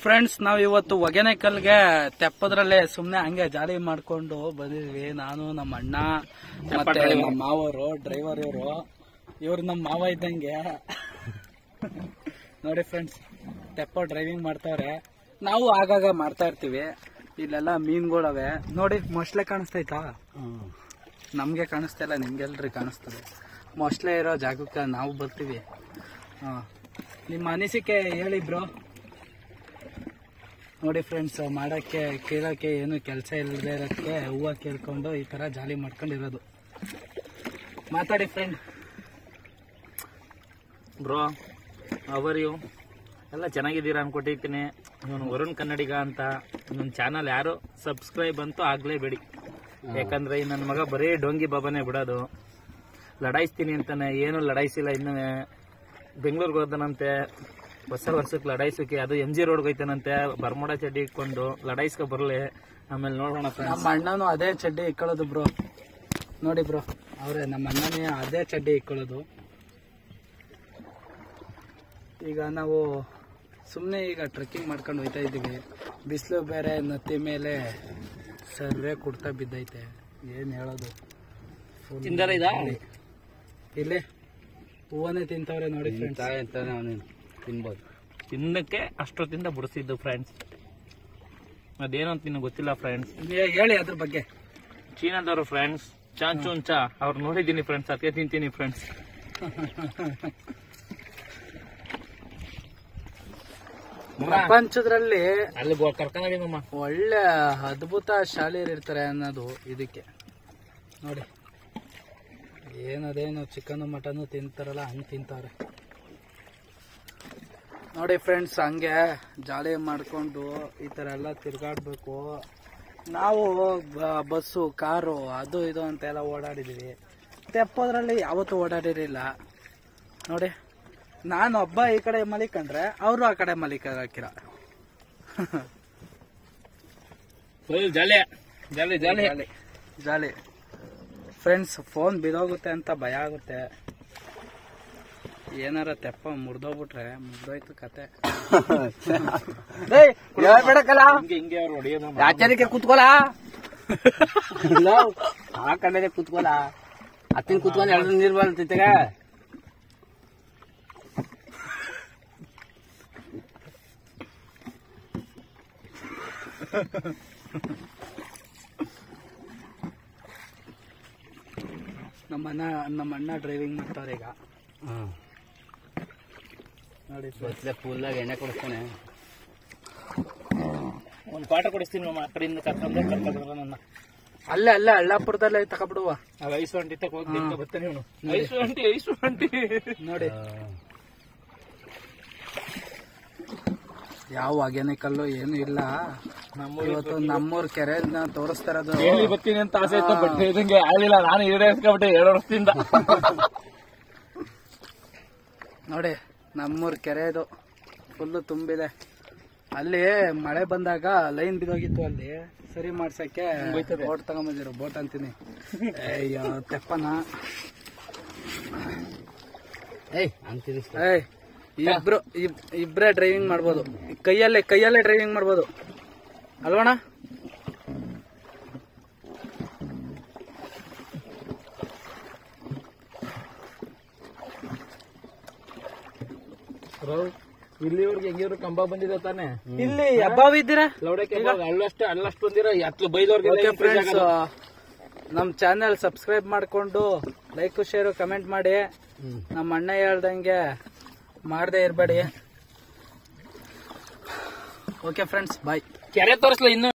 Friends, ನಾವ್ ಇವತ್ತು ಹೊಗೆನೆಕಲ್ಗೆ ತೆಪ್ಪದ್ರಲ್ಲೇ ಸುಮ್ನೆ ಹಂಗೆ ಜಾಲಿ ಮಾಡ್ಕೊಂಡು ಬಂದಿದ್ವಿ. ನಾನು, ನಮ್ಮ ಅಣ್ಣ ಮತ್ತೆ ನಮ್ಮ ಮಾವರು, ಡ್ರೈವರ್ ಇವ್ರು ನಮ್ಮ ಮಾವ ಇದ್ದಂಗೆ. ನೋಡಿ ಫ್ರೆಂಡ್ಸ್, ತೆಪ್ಪ ಡ್ರೈವಿಂಗ್ ಮಾಡ್ತಾವ್ರೆ. ನಾವು ಆಗಾಗ ಮಾಡ್ತಾ ಇರ್ತೀವಿ. ಇಲ್ಲೆಲ್ಲ ಮೀನ್ಗಳವೆ ನೋಡಿ. ಮೊಸಳೆ ಕಾಣಿಸ್ತೈತಾ? ನಮ್ಗೆ ಕಾಣಿಸ್ತಾ ಇಲ್ಲ, ನಿಮ್ಗೆಲ್ರಿ ಕಾಣಿಸ್ತದೆ. ಮೊಸಳೆ ಇರೋ ಜಾಗಕ್ಕೆ ನಾವು ಬರ್ತೀವಿ. ನಿಮ್ಮ ಅನಿಸಿಕೆ ಹೇಳಿ ಬ್ರೋ. ನೋಡಿ ಫ್ರೆಂಡ್ಸ್, ಮಾಡಕ್ಕೆ ಕೇಳಕ್ಕೆ ಏನು ಕೆಲಸ ಇಲ್ಲದೆ ಇರೋಕ್ಕೆ ಹೂವು ಕೇಳ್ಕೊಂಡು ಈ ತರ ಜಾಲಿ ಮಾಡ್ಕೊಂಡಿರೋದು. ಮಾತಾಡಿ ಫ್ರೆಂಡ್. ಬ್ರೋ, ಅವರ್ ಯು ಎಲ್ಲ ಚೆನ್ನಾಗಿದ್ದೀರಾ ಅನ್ಕೊಟ್ಟಿರ್ತೀನಿ. ಇವನು ವರುಣ್ ಕನ್ನಡಿಗ ಅಂತ. ನನ್ನ ಚಾನಲ್ ಯಾರು ಸಬ್ಸ್ಕ್ರೈಬ್ ಅಂತೂ ಆಗ್ಲೇಬೇಡಿ. ಯಾಕಂದ್ರೆ ನನ್ನ ಮಗ ಬರೀ ಡೋಂಗಿ ಬಾಬಾನೇ ಬಿಡೋದು. ಲಡಾಯಿಸ್ತೀನಿ ಅಂತಾನೆ, ಏನು ಲಡಾಯಿಸಿಲ್ಲ. ಇನ್ನು ಬೆಂಗಳೂರಿಗೆ ಹೋದನಂತೆ ಹೊಸ ವರ್ಷಕ್ಕೆ ಲಡಾಯಿಸೋಕೆ. ಅದು MG ರೋಡ್ಗೆ ಹೋಯ್ತಾನಂತೆ ಬರ್ಮೋಡ ಚಡ್ಡಿ ಇಟ್ಕೊಂಡು. ಲಡಾಯಿಸ್ಕೊ ಬರ್ಲಿ, ಆಮೇಲೆ ನೋಡೋಣ. ನಮ್ಮ ಅಣ್ಣನೂ ಅದೇ ಚಡ್ಡಿ ಇಕ್ಕೊಳ್ಳೋದು ಬ್ರೋ. ನೋಡಿ ಬ್ರೋ, ಅವ್ರೆ ನಮ್ಮ ಅಣ್ಣನೇ ಅದೇ ಚಡ್ಡಿ ಇಕ್ಕೊಳ್ಳೋದು. ಈಗ ನಾವು ಸುಮ್ಮನೆ ಈಗ ಟ್ರೆಕ್ಕಿಂಗ್ ಮಾಡ್ಕೊಂಡು ಹೋಯ್ತಾ ಇದ್ದೀವಿ. ಬಿಸಿಲು ಬೇರೆ, ನತ್ತಿ ಮೇಲೆ ಸರ್ವೇ ಕುಡ್ತಾ ಬಿದ್ದೈತೆ. ಏನು ಹೇಳೋದು. ಇಲ್ಲಿ ಹೂವನೇ ತಿಂತವ್ರೆ ನೋಡಿ ಫ್ರೆಂಡ್ಸ್. ತಿನ್ಬೋದು. ತಿನ್ನಕ್ಕೆ ಅಷ್ಟೊತ್ತಿಂದ ಬಿಡಿಸಿದ್ದು ಫ್ರೆಂಡ್ಸ್. ಅದೇನೋ ಅಂತ ನಿನಗೆ ಗೊತ್ತಿಲ್ಲ ಫ್ರೆಂಡ್ಸ್. ಹೇಳಿ ಅದ್ರ ಬಗ್ಗೆ. ಚೀನಾದವರು ಫ್ರೆಂಡ್ಸ್, ಚಾಂಚುಂಚಾ ಅವ್ರು ನೋಡಿದ್ದೀನಿ ಫ್ರೆಂಡ್ಸ್, ಅದಕ್ಕೆ ತಿಂತೀನಿ ಫ್ರೆಂಡ್ಸ್. ಪ್ರಪಂಚದಲ್ಲಿ ಅಲ್ಲಿ ಕರ್ಕೊಂಡೋಗಿದ್ದಮ್ಮ. ಒಳ್ಳೆ ಅದ್ಭುತ ಶಾಲೆಯರು ಇರ್ತಾರೆ ಅನ್ನೋದು ಇದಕ್ಕೆ. ನೋಡಿ, ಏನದೇನು ಚಿಕನ್ ಮಟನ್ ತಿಂತಾರಲ್ಲ ಹಂಗೆ ತಿಂತಾರೆ. ನೋಡಿ ಫ್ರೆಂಡ್ಸ್, ಹಂಗೆ ಜಾಲಿ ಮಾಡ್ಕೊಂಡು ಈ ತರ ಎಲ್ಲ ತಿರ್ಗಾಡ್ಬೇಕು. ನಾವು ಬಸ್ಸು, ಕಾರು, ಅದು ಇದು ಅಂತೆಲ್ಲ ಓಡಾಡಿದೀವಿ. ತೆಪ್ಪೋದ್ರಲ್ಲಿ ಯಾವತ್ತೂ ಓಡಾಡಿರಲಿಲ್ಲ. ನೋಡಿ, ನಾನು ಒಬ್ಬ ಈ ಕಡೆ ಮಲಿಕೊಂಡ್ರೆ ಅವರು ಆ ಕಡೆ ಮಲಿಕಾಕಿರ. ಜಾಲಿ ಜಾಲಿ ಜಾಲಿ ಜಾಲಿ ಜಾಲಿ ಫ್ರೆಂಡ್ಸ್. ಫೋನ್ ಬಿದೋಗುತ್ತೆ ಅಂತ ಭಯ ಆಗುತ್ತೆ. ಏನಾರ ತೆಪ್ಪ ಮುರಿದೋಗ್ಬಿಟ್ರೆ ಮುಗ್ದೋಯ್ತು ಕತೆ. ಹಿಂಗೆ ಅವ್ರು ಹೊಡೆಯೋದು. ಆಚಾರಕ್ಕೆ ಕೂತ್ಕೊಲ, ಆ ಕಡೆ ಕೂತ್ಕೊಲ. ಹತ್ತಿನ ಕೂತ್ಕೊಂಡು ಎರಡು ನೀರು ಬರ್ತೈತೆಗ. ನಮ್ಮ ಅಣ್ಣ ಡ್ರೈವಿಂಗ್ ಮಾಡ್ತಾವ್ರೆ ಈಗ. ನೋಡಿ ಫುಲ್ಲಾಗ ಎಣ್ಣೆ ಕೊಡಿಸ್ತಾನೆ. ಒಂದು ಪಾಠ ಕೊಡಿಸ್ತೀನಿ ಆ ಕಡೆಯಿಂದ ಕರ್ಕೊಂಡ್ರೆ ನನ್ನ. ಅಲ್ಲೇ ಅಳ್ಳಾಪುರದಲ್ಲೇ ತಗೊಬಿಡುವ. ಐಸು ಅಂಟಿ ತಗೋಗಿ ಬರ್ತಾನೆ ಇವನು. ಐಸು ಅಂಟಿ ನೋಡಿ, ಯಾವ ಹೊಗೆನೆಕಲ್ಲು ಏನು ಇಲ್ಲ. ಇವತ್ತು ನಮ್ಮೂರ್ ಕೆರೆ ತೋರಿಸ್ತಾ ಇರೋದು. ಬರ್ತೀನಿ ಅಂತ ಆಸೆ ಇತ್ತು, ಬಟ್ ಇದಂಗೆ ಆಗಲಿಲ್ಲ. ನಾನು ಈಡೇರಿಸ್ಕೊಂಡ್ಬಿಟ್ಟೆ 2 ವರ್ಷದಿಂದ. ನೋಡಿ, ನಮ್ಮೂರ್ ಕೆರೆ ಇದು ಫುಲ್ಲು ತುಂಬಿದೆ. ಅಲ್ಲಿ ಮಳೆ ಬಂದಾಗ ಲೈನ್ ಬಿದ್ದೋಗಿತ್ತು. ಅಲ್ಲಿ ಸರಿ ಮಾಡ್ಸಕ್ಕೆ ಬೋಟ್ ತಗೊಂಬಂದಿರೋ. ಬೋಟ್ ಅಂತೀನಿ, ಅಯ್ಯೋ ತೆಪ್ಪನ. ಇಬ್ರೇ ಡ್ರೈವಿಂಗ್ ಮಾಡ್ಬೋದು. ಕೈಯಲ್ಲೇ ಡ್ರೈವಿಂಗ್ ಮಾಡ್ಬೋದು ಅಲ್ವಣ? ಇಲ್ಲಿವರೆಗೆ ಹೆಂಗಿದ್ರು ಕಂಬ ಬಂದಿದೆ ತಾನೆ. ಇಲ್ಲಿ ಹಬ್ಬ ಇದ್ದೀರಾ? ಅಲ್ಲಷ್ಟು ಬಂದಿರೋ ಹತ್ತು ಬೈದವ್ರಿಗೆ. ಫ್ರೆಂಡ್ಸ್, ನಮ್ ಚಾನೆಲ್ ಸಬ್ಸ್ಕ್ರೈಬ್ ಮಾಡ್ಕೊಂಡು ಲೈಕ್, ಶೇರ್, ಕಮೆಂಟ್ ಮಾಡಿ. ನಮ್ಮ ಅಣ್ಣ ಹೇಳ್ದಂಗೆ ಮಾಡದೆ ಇರಬೇಡಿ. ಓಕೆ ಫ್ರೆಂಡ್ಸ್, ಬಾಯ್. ಕೆರೆ ತೋರಿಸ್ಲ ಇನ್ನು.